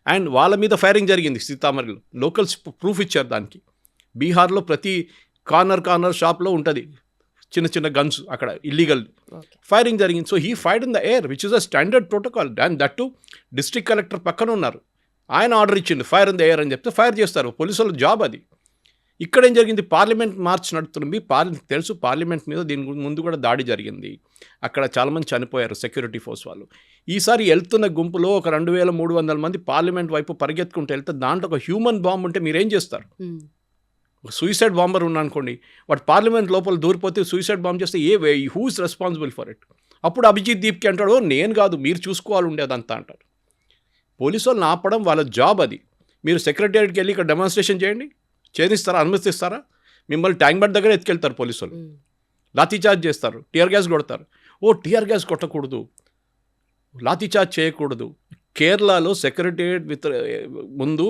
అండ్ వాళ్ళ మీద ఫైరింగ్ జరిగింది సీతామఢీలో. లోకల్స్ ప్రూఫ్ ఇచ్చారు దానికి. బీహార్లో ప్రతి కార్నర్ షాప్లో ఉంటుంది చిన్న చిన్న గన్స్, అక్కడ ఇల్లీగల్ ఫైరింగ్ జరిగింది. So he fired in the air which is a standard protocol. And that to district collector పక్కన ఉన్నారు, ఆయన ఆర్డర్ ఇచ్చింది ఫైర్ ఇన్ ద ఎయిర్ అని చెప్తే ఫైర్ చేస్తారు. పోలీసుల జాబ్ అది. ఇక్కడ ఏం జరిగింది? పార్లమెంట్ మార్చ్ నడుస్తుంది. తెలుసు పార్లమెంట్ మీద దీని ముందు కూడా దాడి జరిగింది. అక్కడ చాలామంది చనిపోయారు సెక్యూరిటీ ఫోర్స్ వాళ్ళు. ఈసారి వెళ్తున్న గుంపులో ఒక 2300 మంది పార్లమెంట్ వైపు పరిగెత్తుకుంటూ వెళ్తే దాంట్లో ఒక హ్యూమన్ బాంబ్ ఉంటే మీరేం చేస్తారు? సూసైడ్ బాంబర్ ఉన్నానుకోండి, వాడు పార్లమెంట్ లోపల దూరిపోతే సూసైడ్ బాంబ్ చేస్తే who is responsible for it? అప్పుడు అభిజిత్ దీప్కి అంటాడు, నేను కాదు, మీరు చూసుకోవాలి ఉండేదంతా అంటారు. పోలీసు వాళ్ళని ఆపడం వాళ్ళ జాబ్ అది. మీరు సెక్రటేరియట్కి వెళ్ళి ఇక్కడ డెమాన్స్ట్రేషన్ చేయండి, చేయిస్తారా? అనుమతిస్తారా? మిమ్మల్ని ట్యాంక్ బండ్ దగ్గర ఎత్తుకెళ్తారు పోలీసు వాళ్ళు, లాఠీచార్జ్ చేస్తారు, టియర్ గ్యాస్ కొడతారు. టియర్ గ్యాస్ కొట్టకూడదు, లాఠీచార్జ్ చేయకూడదు. కేరళలో సెక్రటేరియట్ ముందు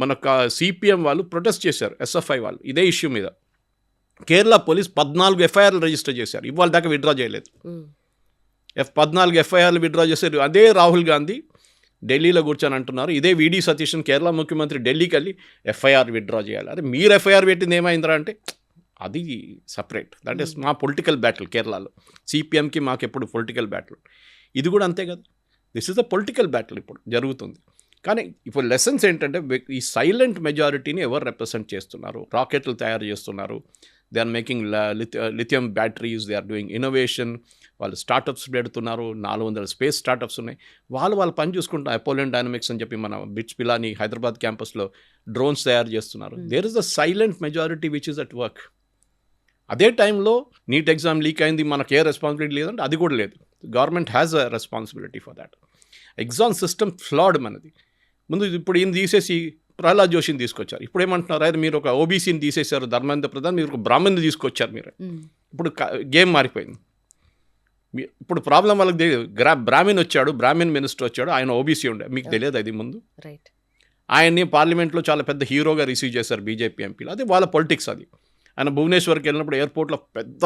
మన CPM వాళ్ళు ప్రొటెస్ట్ చేశారు, SFI వాళ్ళు, ఇదే ఇష్యూ మీద. కేరళ పోలీస్ 14 FIRలు రిజిస్టర్ చేశారు, ఇవాళ దాకా విత్డ్రా చేయలేదు. 14 FIRలు విత్డ్రా చేశారు. అదే రాహుల్ గాంధీ ఢిల్లీలో కూర్చొని అంటున్నారు, ఇదే VD సతీశన్ కేరళ ముఖ్యమంత్రి ఢిల్లీకి వెళ్ళి FIR విత్డ్రా చేయాలి. అరే మీరు FIR పెట్టింది ఏమైందిరా అంటే అది సపరేట్, దట్ ఈస్ మా పొలిటికల్ బ్యాటిల్. కేరళలో CPMకి మాకు ఎప్పుడు పొలిటికల్ బ్యాటిల్, ఇది కూడా అంతే కదా. This is the political battle ఇప్పుడు జరుగుతుంది. కానీ ఇప్పుడు లెసన్స్ ఏంటంటే ఈ సైలెంట్ మెజారిటీని ఎవరు రిప్రజెంట్ చేస్తున్నారు? రాకెట్లు తయారు చేస్తున్నారు, they are making lithium batteries, they are doing innovation, వాళ్ళు స్టార్టప్స్ పెడుతున్నారు, 400 స్పేస్ స్టార్టప్స్ ఉన్నాయి. వాళ్ళు పని చూసుకుంటున్నారు. అపోలో డైనమిక్స్ అని చెప్పి మన బిట్స్ పిలాని హైదరాబాద్ క్యాంపస్లో డ్రోన్స్ తయారు చేస్తున్నారు. There is the silent majority which is at work. అదే టైంలో నీట్ ఎగ్జామ్ లీక్ అయింది, మనకు ఏ రెస్పాన్సిబిలిటీ లేదంటే అది కూడా లేదు. Government has a responsibility for that. Exam system ఫ్లాడ్ మనది. ముందు ఇప్పుడు ఈయన తీసేసి ప్రహ్లాద్ జోషిని తీసుకొచ్చారు. ఇప్పుడు ఏమంటున్నారు? అయితే మీరు ఒక OBCని తీసేశారు, ధర్మేంద్ర ప్రధాన్, మీరు ఒక బ్రాహ్మణ్ని తీసుకొచ్చారు. మీరు ఇప్పుడు గేమ్ మారిపోయింది. ఇప్పుడు ప్రాబ్లం వాళ్ళకి తెలియదు. బ్రాహ్మణ్ వచ్చాడు, బ్రాహ్మణ్ మినిస్టర్ వచ్చాడు, ఆయన OBC ఉండే, మీకు తెలియదు అది ముందు. ఆయన్ని పార్లమెంట్లో చాలా పెద్ద హీరోగా రిసీవ్ చేశారు BJP ఎంపీలు. అది వాళ్ళ పొలిటిక్స్. అది ఆయన భువనేశ్వర్కి వెళ్ళినప్పుడు ఎయిర్పోర్ట్లో పెద్ద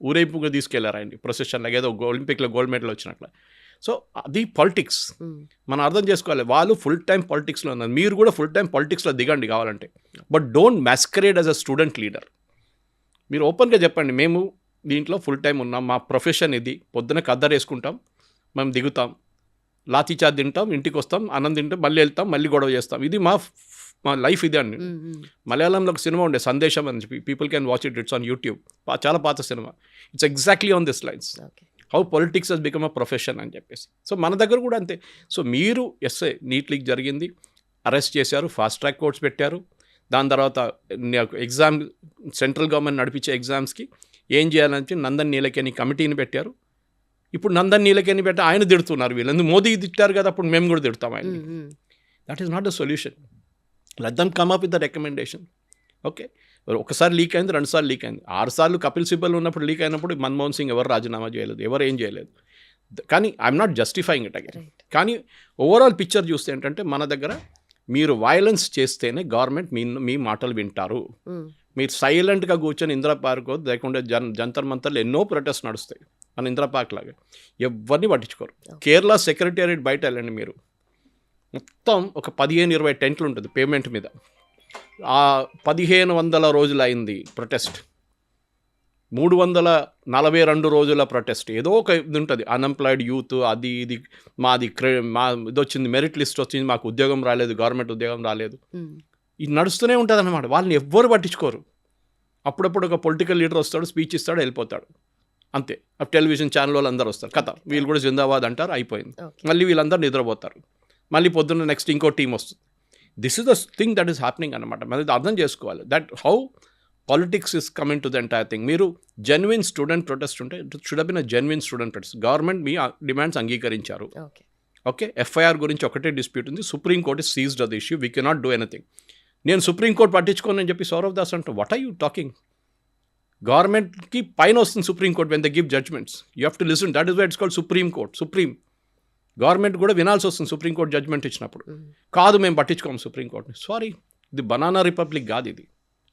ఊరేపుగా తీసుకెళ్లారు ఆయన్ని ప్రొసెషన్, ఏదో ఒలింపిక్లో గోల్డ్ మెడల్ వచ్చినట్ల. సో అది పాలిటిక్స్ మనం అర్థం చేసుకోవాలి. వాళ్ళు ఫుల్ టైం పాలిటిక్స్లో ఉన్నారు, మీరు కూడా ఫుల్ టైం పాలిటిక్స్లో దిగండి కావాలంటే. But don't masquerade as a student leader. మీరు ఓపెన్గా చెప్పండి, మేము దీంట్లో ఫుల్ టైం ఉన్నాం, మా ప్రొఫెషన్ ఇది, పొద్దున కద్దరు వేసుకుంటాం, మేము దిగుతాం, లాఠీచార్జ్ తింటాం, ఇంటికి వస్తాం, అన్నం తింటాం, మళ్ళీ వెళ్తాం, మళ్ళీ గొడవ చేస్తాం, ఇది మా లైఫ్ ఇది అండి. మలయాళంలో ఒక సినిమా ఉండే సందేశం అని చెప్పి, people can watch it's on YouTube, చాలా పాత సినిమా. It's exactly on this lines, how politics has become a profession అని చెప్పేసి. సో మన దగ్గర కూడా అంతే. సో మీరు నీట్ లీక్ జరిగింది, అరెస్ట్ చేశారు, ఫాస్ట్ ట్రాక్ కోర్ట్స్ పెట్టారు. దాని తర్వాత ఎగ్జామ్ సెంట్రల్ గవర్నమెంట్ నడిపించే ఎగ్జామ్స్కి ఏం చేయాలని నందన్ నీలకేని కమిటీని పెట్టారు. ఇప్పుడు నందన్ నీలకేని పెట్టి ఆయన తిడుతున్నారు, వీళ్ళు మోదీ తిట్టారు కదా, అప్పుడు మేము కూడా తిడతాం ఆయన. That is not the solution. Let them come up with the recommendation. Okay, ఒకసారి లీక్ అయింది, 2 సార్లు లీక్ అయింది, 6 సార్లు కపిల్ సిబల్ ఉన్నప్పుడు లీక్ అయినప్పుడు మన్మోహన్ సింగ్ ఎవరు రాజీనామా చేయలేదు, ఎవరు ఏం చేయలేదు. కానీ I'm not justifying it again. కానీ ఓవరాల్ పిక్చర్ చూస్తే ఏంటంటే మన దగ్గర మీరు వైలెన్స్ చేస్తేనే గవర్నమెంట్ మీ మాటలు వింటారు. మీరు సైలెంట్గా కూర్చొని ఇందిరా పార్క్ లేకుంటే జంతర్ మంతర్లు ఎన్నో ప్రొటెస్ట్ నడుస్తాయి మన ఇందిరా పార్క్ లాగా, ఎవరిని పట్టించుకోరు. కేరళ సెక్రటేరియట్ బయట వెళ్ళండి మీరు, మొత్తం ఒక 15-20 టెంట్లు ఉంటుంది పేమెంట్ మీద. ఆ 1500 రోజులు అయింది ప్రొటెస్ట్, 342 రోజుల ప్రొటెస్ట్. ఏదో ఒక ఇది ఉంటుంది, అన్ఎంప్లాయిడ్ యూత్ అది ఇది, మా ఇది వచ్చింది, మెరిట్ లిస్ట్ వచ్చింది, మాకు ఉద్యోగం రాలేదు, గవర్నమెంట్ ఉద్యోగం రాలేదు, ఇది నడుస్తూనే ఉంటుంది అన్నమాట. వాళ్ళని ఎవ్వరు పట్టించుకోరు. అప్పుడప్పుడు ఒక పొలిటికల్ లీడర్ వస్తాడు, స్పీచ్ ఇస్తాడు, వెళ్ళిపోతాడు, అంతే. టెలివిజన్ ఛానల్ వాళ్ళు అందరూ వస్తారు, కథ వీళ్ళు కూడా జిందాబాద్ అంటారు, అయిపోయింది. మళ్ళీ వీళ్ళందరూ నిద్రపోతారు, మళ్ళీ పొద్దున్న నెక్స్ట్ ఇంకో టీం వస్తుంది. This is the thing that is happening అనమాట. మనం అర్థం చేసుకోవాలి that how politics is coming to the entire thing. మీరు జెన్యున్ స్టూడెంట్ ప్రొటెస్ట్ ఉంటే it should have been a genuine student protest. Government మీ డిమాండ్స్ అంగీకరించారు, ఓకే. ఎఫ్ఐఆర్ గురించి ఒకటే డిస్ప్యూట్ ఉంది, Supreme Court is seized the issue, we cannot do anything. నేను Supreme Court పట్టించుకోను అని చెప్పి సౌరవ్ దాస్ అంటే వాట్ ఆర్ యూ టాకింగ్? గవర్నమెంట్కి పైన వస్తుంది Supreme Court when the give judgments, you have to listen, that is why it's called Supreme Court. Supreme government కూడా వినాల్సి వస్తుంది సుప్రీంకోర్టు జడ్జ్మెంట్ ఇచ్చినప్పుడు. కాదు మేము పట్టించుకోము సుప్రీంకోర్టుని, సారీ, ఇది బనానా రిపబ్లిక్ కాదు, ఇది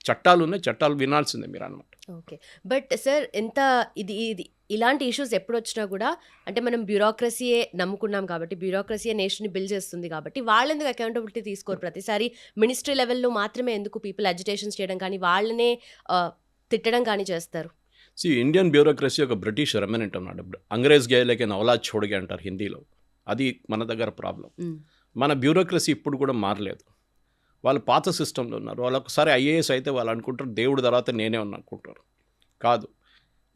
చట్టాలు ఉన్నాయి, చట్టాలు వినాల్సిందే మీరు అన్నమాట. ఓకే. బట్ సార్ ఎంత ఇది ఇలాంటి ఇష్యూస్ ఎప్పుడు వచ్చినా కూడా అంటే మనం బ్యూరోక్రసీయే నమ్ముకున్నాం కాబట్టి, బ్యూరోక్రసీయే నేషన్ని బిల్డ్ చేస్తుంది కాబట్టి వాళ్ళెందుకు అకౌంటబిలిటీ తీసుకోరు? ప్రతిసారి మినిస్ట్రీ లెవెల్లో మాత్రమే ఎందుకు పీపుల్ అజిటేషన్స్ చేయడం కానీ వాళ్ళనే తిట్టడం కానీ చేస్తారు? ఇండియన్ బ్యూరోక్రసీ ఒక బ్రిటిష్ రెమినెంట్ అన్నమాట. అంగ్రేజ్ గయే లేకిన్ ఔలాద్ छोड़ అంటారు హిందీలో. అది మన దగ్గర ప్రాబ్లం. మన బ్యూరోక్రసీ ఇప్పుడు కూడా మారలేదు. వాళ్ళు పాత సిస్టంలో ఉన్నారు. వాళ్ళు ఒకసారి ఐఏఎస్ అయితే వాళ్ళు అనుకుంటారు దేవుడి తర్వాత నేనే ఉన్నా అనుకుంటారు. కాదు,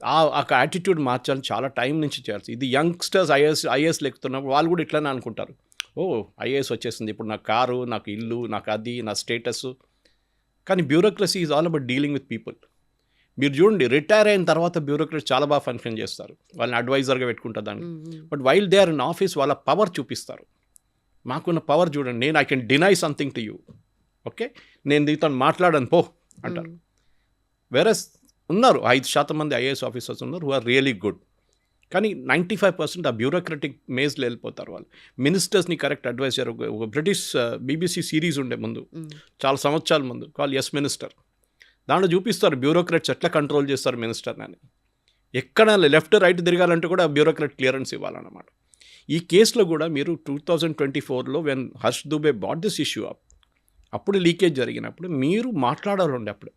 ఆ యాటిట్యూడ్ మార్చాలని చాలా టైం నుంచి చేయాల్సి. ఇది యంగ్స్టర్స్ ఐఏఎస్ లెక్కుతున్నప్పుడు వాళ్ళు కూడా ఇట్లానే అనుకుంటారు, ఓ ఐఏఎస్ వచ్చేసింది, ఇప్పుడు నాకు కారు, నాకు ఇల్లు, నాకు అది, నా స్టేటస్. కానీ bureaucracy is all about dealing with people. మీరు చూడండి, రిటైర్ అయిన తర్వాత బ్యూరోక్రసీ చాలా బాగా ఫంక్షన్ చేస్తారు, వాళ్ళని అడ్వైజర్గా పెట్టుకుంటారు దాన్ని. But while they are in office వాళ్ళ పవర్ చూపిస్తారు. మాకున్న పవర్ చూడండి, నేను I can deny something to you, okay, నేను దీంతో మాట్లాడను పో అంటారు. వేరస్ ఉన్నారు 5% మంది ఐఏఎస్ ఆఫీసర్స్ ఉన్నారు హూ ఆర్ రియలీ గుడ్, కానీ 95% ఆ బ్యూరోక్రటిక్ మేజ్లో వెళ్ళిపోతారు వాళ్ళు. మినిస్టర్స్ని కరెక్ట్ అడ్వైస్ చేయరు. ఒక బ్రిటిష్ బీబీసీ సిరీస్ ఉండే ముందు, చాలా సంవత్సరాల ముందు, కాల్ ఎస్ మినిస్టర్. దాంట్లో చూపిస్తారు బ్యూరోక్రాట్స్ ఎట్లా కంట్రోల్ చేస్తారు మినిస్టర్ని అని. ఎక్కడ లెఫ్ట్ రైట్ తిరగాలంటే కూడా బ్యూరోక్రాట్ క్లియరెన్స్ ఇవ్వాలన్నమాట. ఈ కేసులో కూడా మీరు 2024లో when Harsh Dubey brought this issue up, అప్పుడు లీకేజ్ జరిగినప్పుడు మీరు మాట్లాడాలండి. అప్పుడే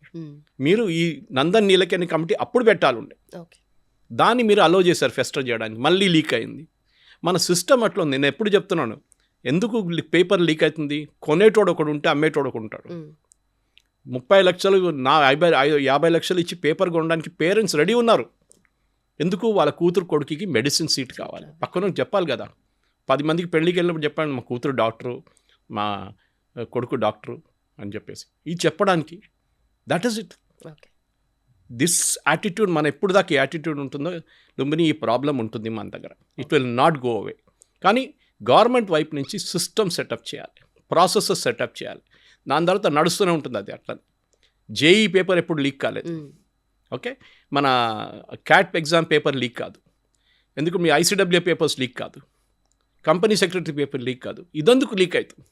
మీరు ఈ నందన్ నీలకేని కమిటీ అప్పుడు పెట్టాలండి. దాన్ని మీరు అలో చేశారు ఫెస్టర్ చేయడానికి, మళ్ళీ లీక్ అయింది. మన సిస్టమ్ అట్లా ఉంది. నేను ఎప్పుడు చెప్తున్నాను, ఎందుకు పేపర్ లీక్ అవుతుంది? కొనేటోడు ఒకడు ఉంటే అమ్మేటోడు ఒకడు ఉంటాడు. 30 లక్షలు 50 లక్షలు ఇచ్చి పేపర్ కొనడానికి పేరెంట్స్ రెడీ ఉన్నారు. ఎందుకు? వాళ్ళ కూతురు కొడుకుకి మెడిసిన్ సీట్ కావాలి. పక్కన చెప్పాలి కదా, 10 మందికి పెళ్ళికి వెళ్ళినప్పుడు చెప్పండి మా కూతురు డాక్టరు, మా కొడుకు డాక్టరు అని చెప్పేసి ఇది చెప్పడానికి. That is it. This attitude మన ఎప్పుడు దాకా యాటిట్యూడ్ ఉంటుందో లుంబిని ఈ ప్రాబ్లం ఉంటుంది మన దగ్గర. It will not go away. కానీ గవర్నమెంట్ వైపు నుంచి సిస్టమ్ సెటప్ చేయాలి, ప్రాసెసెస్ సెటప్ చేయాలి. దాని తర్వాత నడుస్తూనే ఉంటుంది అది. అట్లా జేఈ పేపర్ ఎప్పుడు లీక్ కాలేదు, ఓకే, మన క్యాట్ ఎగ్జామ్ పేపర్ లీక్ కాదు, ఎందుకు మీ ఐసీడబ్ల్యూ పేపర్స్ లీక్ కాదు, కంపెనీ సెక్రటరీ పేపర్ లీక్ కాదు. ఇదందుకు లీక్ అవుతుంది,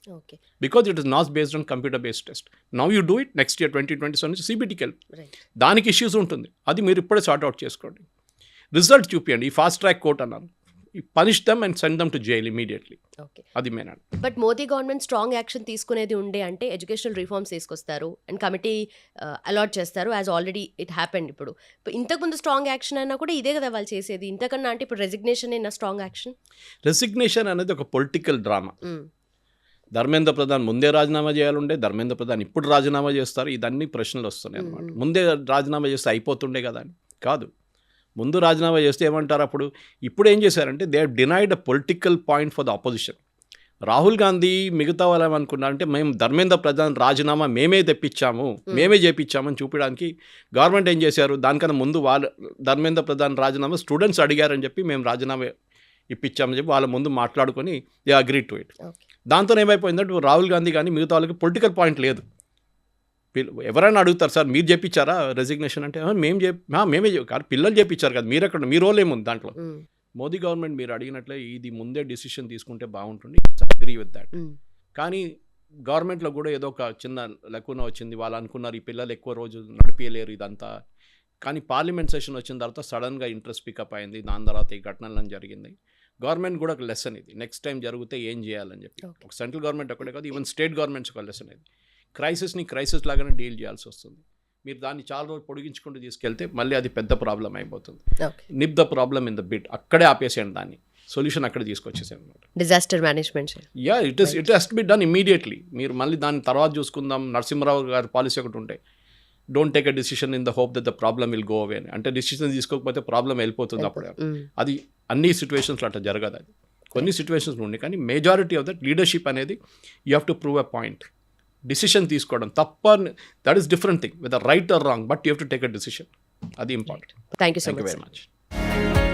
because it is not based on computer based test. Now you do it, next year 2027 నుంచి సిబిటీకి వెళ్ళి దానికి ఇష్యూస్ ఉంటుంది, అది మీరు ఇప్పుడే సార్ట్అవుట్ చేసుకోండి. రిజల్ట్ చూపించండి. ఈ ఫాస్ట్ ట్రాక్ కోర్ట్ అన్నారు, punish them and send them to jail immediately. అది main. But Modi government strong action తీసుకునేది ఉండే అంటే ఎడ్యుకేషనల్ రిఫార్మ్స్ తీసుకొస్తారు అండ్ కమిటీ అలాట్ చేస్తారు, యాజ్ ఆల్రెడీ ఇట్ హ్యాపెండ్. ఇప్పుడు ఇంతకుముందు స్ట్రాంగ్ యాక్షన్ అయినా కూడా ఇదే కదా వాళ్ళు చేసేది. ఇంతకన్నా అంటే ఇప్పుడు రెసిగ్నేషన్ అయినా స్ట్రాంగ్ యాక్షన్. రెసిగ్నేషన్ అనేది ఒక పొలిటికల్ డ్రామా. ధర్మేంద్ర ప్రధాన్ ముందే రాజీనామా చేయాలండే, ధర్మేంద్ర ప్రధాన్ ఇప్పుడు రాజీనామా చేస్తారు, ఇదన్నీ ప్రశ్నలు వస్తున్నాయి అన్నమాట. ముందే రాజీనామా చేస్తే అయిపోతుండే కదా అని కాదు. ముందు రాజీనామా చేస్తే ఏమంటారు అప్పుడు? ఇప్పుడు ఏం చేశారంటే they have denied a political point for the opposition. Rahul Gandhi మిగతా వాళ్ళు ఏమనుకున్నారంటే మేము ధర్మేంద్ర ప్రధాన్ రాజీనామా మేమే తెప్పించాము, మేమే చేపించామని చూపించడానికి గవర్నమెంట్ ఏం చేశారు, దానికన్నా ముందు వాళ్ళు ధర్మేంద్ర ప్రధాన్ రాజీనామా స్టూడెంట్స్ అడిగారని చెప్పి మేము రాజీనామా ఇప్పించామని చెప్పి వాళ్ళ ముందు మాట్లాడుకొని దే అగ్రీ టు ఇట్. దాంతో ఏమైపోయిందంటే రాహుల్ గాంధీ కానీ మిగతా వాళ్ళకి పొలిటికల్ పాయింట్ లేదు. ఎవరైనా అడుగుతారు, సార్ మీరు చెప్పించారా రెసిగ్నేషన్ అంటే, మేమే కాదు పిల్లలు చెప్పించారు కదా, మీరు ఎక్కడ, మీ రోల్ ఏముంది దాంట్లో? మోదీ గవర్నమెంట్ మీరు అడిగినట్లే ఇది ముందే డిసిషన్ తీసుకుంటే బాగుంటుంది, అగ్రీ విత్ దాట్. కానీ గవర్నమెంట్లో కూడా ఏదో ఒక చిన్న లెక్కున వచ్చింది, వాళ్ళు అనుకున్నారు ఈ పిల్లలు ఎక్కువ రోజు నడిపించలేరు ఇదంతా, కానీ పార్లమెంట్ సెషన్ వచ్చిన తర్వాత సడన్గా ఇంట్రెస్ట్ పికప్ అయింది, దాని తర్వాత ఈ ఘటనలను జరిగింది. గవర్నమెంట్ కూడా ఒక లెసన్ ఇది, నెక్స్ట్ టైం జరిగితే ఏం చేయాలని చెప్పి. ఒక సెంట్రల్ గవర్నమెంట్ ఒకటే కాదు, ఈవెన్ స్టేట్ గవర్నమెంట్స్ ఒక లెసన్ ఇది. క్రైసిస్ని క్రైసిస్ లాగానే డీల్ చేయాల్సి వస్తుంది. మీరు దాన్ని చాలా రోజులు పొడిగించుకుంటూ తీసుకెళ్తే మళ్ళీ అది పెద్ద ప్రాబ్లం అయిపోతుంది. Nip the problem in the bit, అక్కడే ఆపేసేయండి, దాన్ని సొల్యూషన్ అక్కడే తీసుకొచ్చేసాను అనమాట. Disaster management. Yeah, it has to be done immediately. మీరు మళ్ళీ దాన్ని తర్వాత చూసుకుందాం, నరసింహరావు గారి పాలసీ ఒకటి ఉంటాయి, don't take a decision in the hope that the problem will go away అని. అంటే డిసిషన్ తీసుకోకపోతే ప్రాబ్లం వెళ్ళిపోతుంది అప్పుడే. అది అన్ని సిచ్యువేషన్స్లో అట్లా జరగదు, అది కొన్ని సిచ్యువేషన్స్లో ఉండే. కానీ మెజారిటీ ఆఫ్ దట్ లీడర్షిప్ అనేది you have to prove a point. Decision తీసుకోవడం తప్ప, that is different thing, with right or wrong, but you have to take a decision, అది important. Thank you so thank you much. Very much.